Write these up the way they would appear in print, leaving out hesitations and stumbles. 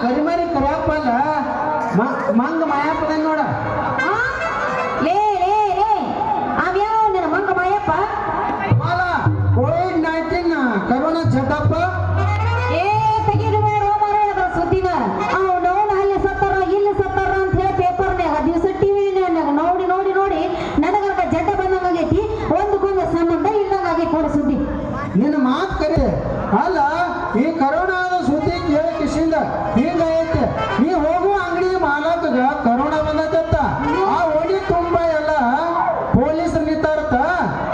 ಕರಿಮರಿ ಕರಿಯಪ್ಪಲ್ಲ ಮಂಗ ಮಾಯಪ್ಪದ ನೋಡ ಲೇ ಲೇ ಲೇ ಅವ್ಯಾವ ನಿನ್ನ ಮಂಗ ಮಾಯಪ್ಪ ಅಲ್ಲ ಕೋವಿಡ್-19 ಕರೋನಾ ಜಟಪ್ಪ ಏ ತೆಗೀರಿ ಮಾಡು ಮಾರಾಯ ಅದ್ರ ಸುದ್ದಿನ ಅವನವನು ಅಲ್ಲಿ ಸತ್ತಾರ ಇಲ್ಲಿ ಸತ್ತಾರ ಅಂತ ಹೇಳಿ ಪೇಪರ್ನ್ಯಾಗ ದಿವಸ ಟಿವಿನ್ಯಾಗ ನೋಡಿ ನೋಡಿ ನೋಡಿ ನನಗ ಜಡ್ಡ ಬಂದಂಗಾಗೈತಿ ಒಂದಕ್ಕೊಂದು ಸಂಬಂಧ ಇಲ್ಲಂಗಾಗೈತಿ ನೋಡು ಸುದ್ದಿ ನಿನ್ನ ಮಾತು ಕರಿ ಅಲ್ಲ ಈ ಕರೋನಾದ ಸುದ್ದಿ ಕೇಳಿ ಕಿಶಿಂದ ಹಿಂಗೈತೆ ನೀ ಹೋಗುವ ಅಂಗಡಿ ಮಾಲಕಗ ಕರೋನಾ ಬಂದತ್ತ ಆ ಓಡಿ ತುಂಬ ಎಲ್ಲ ಪೊಲೀಸರು ನಿಂತಾರತ್ತ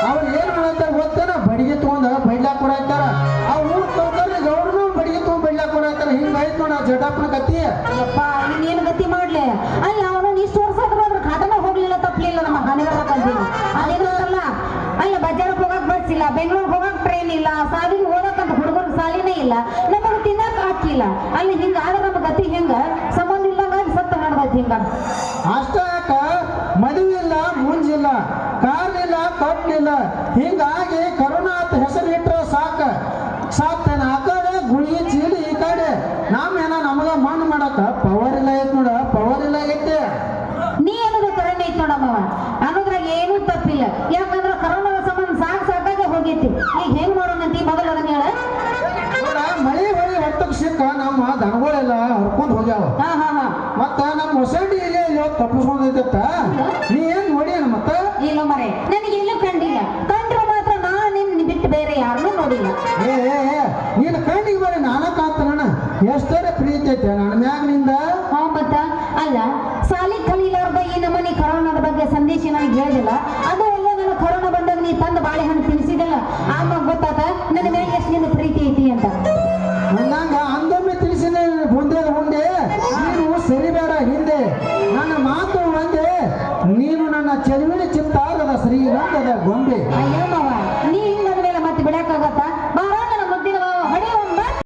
ಅವ್ರು ಏನ್ ಮಾಡತ್ತಾರ ಗೊತ್ತೇನ ಬಡಿಗೆ ತಗೊಂಡ ಬೈಲಾಕ್ ಕೊಡಾಯ್ತಾರ ಆ ಊರ್ ತಗೊಂಡ್ರೆ ಗೌಡ್ರು ಬಡಿಗೆ ತಗೊಂಡ್ ಬೈಲಾಕ್ ಕೊಡಾಯ್ತಾರ ಹಿಂಗೈತ್ ನೋಡ ಜಡಪ್ಪನ ಕತ್ತಿ ಯಪ್ಪ ಇನ್ನೇನು ಗತಿ ಮಾಡ್ಲೆ ಅಲ್ಲ ಅವನು ಇಷ್ಟು ವರ್ಷ ಆದ್ರೂ ಅದ್ರ ಖಾತನ ಹೋಗ್ಲಿಲ್ಲ ತಪ್ಪಲಿಲ್ಲ ನಮ್ಮ ಹಣೆಗಾರ ಕಲ್ತೀನಿ ಅದೇನಲ್ಲ ಅಲ್ಲ ಬಜಾರಕ್ಕೆ ಹೋಗಕ್ ಬಸ್ ಇಲ್ಲ ಬೆಂಗಳೂರಿಗೆ ಹೋಗಕ್ ಟ್ರೈನ್ ಇಲ್ಲ ಸಾಲಿಗೆ ಓದಕ್ಕಂತ ಹುಡುಗರಿಗೆ ಸಾಲಿನೇ ಇಲ್ಲ ನಮಗೆ ತಿನ್ನಕ್ ಹಾಕಿಲ್ಲ ಅಲ್ಲಿ ಹಿಂಗ ಆದ್ರೆ ನಮ್ಮ ಗತಿ ಹೆಂಗ ಸಂಬಂಧ ಇಲ್ಲಂಗಾಗಿ ಸತ್ತ ನಡೆದೈತಿ ಹಿಂಗ ಅಷ್ಟ ಯಾಕ ಮದುವೆ ಇಲ್ಲ ಮುಂಜಿಲ್ಲ ಕಾರ್ಲಿಲ್ಲ ಕಟ್ಲಿಲ್ಲ ಹಿಂಗಾಗಿ ಕರೋನಾ ಅಂತ ಹೆಸರು ಇಟ್ರ ಸಾಕ್ತೇನೆ ಆ ಕಡೆ ಗುಳಿಗೆ ಚೀಲಿ ಈ ಕಡೆ ನಾವೇನ ನಮಗ ಮಣ್ಣು ಮಾಡಕ ಪವರ್ ಇಲ್ಲ ಐತ್ ನೋಡ ಪವರ್ ಇಲ್ಲ ಆಗೈತೆ ನೀ ಅನ್ನೋದು ಕರೆಂಟ್ ಐತಿ ನೋಡಮ್ಮವ ಅನ್ನೋದ್ರಾಗ ಏನೂ ತಪ್ಪಿಲ್ಲ ಯಾಕಂದ್ರೆ ಕರೋನಾದ ಸಂಬಂಧ ಸಾಕಾಗೆ ಹೋಗೈತಿ ಈಗ ಹೆಂಗ್ ಮಾಡೋಣಂತಿ ಮೊದಲು ಅದನ್ನ ಹೇಳ ನೋಡ ಮಳಿ ಹೊಳಿ ಹೊತ್ತಕ್ ಸಿಕ್ಕ ನಮ್ಮ ದನಗಳೆಲ್ಲ ಹರ್ಕೊಂಡ್ ಹೋಗ್ಯಾವ ಹಾ ಹಾ ಹಾ ಮತ್ತ ನಮ್ಮ ಹೊಸಂಡಿ ಇಲ್ಲಿ ಇವತ್ತು ತಪ್ಪಿಸ್ಕೊಂಡೈತತ್ತ ನೀ ಏನ್ ನೋಡಿಯನ ಮತ್ತ ಇಲ್ಲ ಮರೆ ನನಗೆ ಎಲ್ಲೂ ಕಂಡಿಲ್ಲ ಕಂಡ್ರು ಮಾತ್ರ ನಾನು ನಿನ್ನ ಬಿಟ್ಟು ಬೇರೆ ಯಾರನ್ನೂ ನೋಡಿಲ್ಲ ಏ ನೀನು ಕಣ್ಣಿಗೆ ಬರೀ ನಾನ ಕಾಂತನ ಎಷ್ಟರ ಪ್ರೀತಿ ಐತೆ ನನ್ನ ಮ್ಯಾಗ ನಿಂದ ಹಾ ಮತ್ತ ಅಲ್ಲ ಸಾಲಿ ಕಲೀಲಾರ್ದ ಈ ನಮ್ಮನೆ ಕರೋನಾದ ಬಗ್ಗೆ ಸಂದೇಶ ನನಗೆ ಹೇಳಿದಿಲ್ಲ ಅದು ಅಲ್ಲ ನಾನು ಕರೋನಾ ಬಂದಾಗ ನೀ ತಂದ ಬಾಳೆಹಣ್ಣು ತಿನ್ನಿಸಿದಲ್ಲ ಆವಾಗ ಗೊತ್ತಾತ ನನ್ನ ಮೇಲೆ ಎಷ್ಟು ನಿನ್ನ ಪ್ರೀತಿ ಐತಿ ಅಂತ ಅಂದಂಗ ಅಂದೊಮ್ಮೆ ತಿಳಿಸಿದ ಮುಂದೆ ಮುಂದೆ ನೀನು ಸರಿಬೇಡ ಹಿಂದೆ ನನ್ನ ಮಾತು ಒಂದೇ ನೀನು ನನ್ನ ಚೆಲುವಿನ ಚಿತ್ತ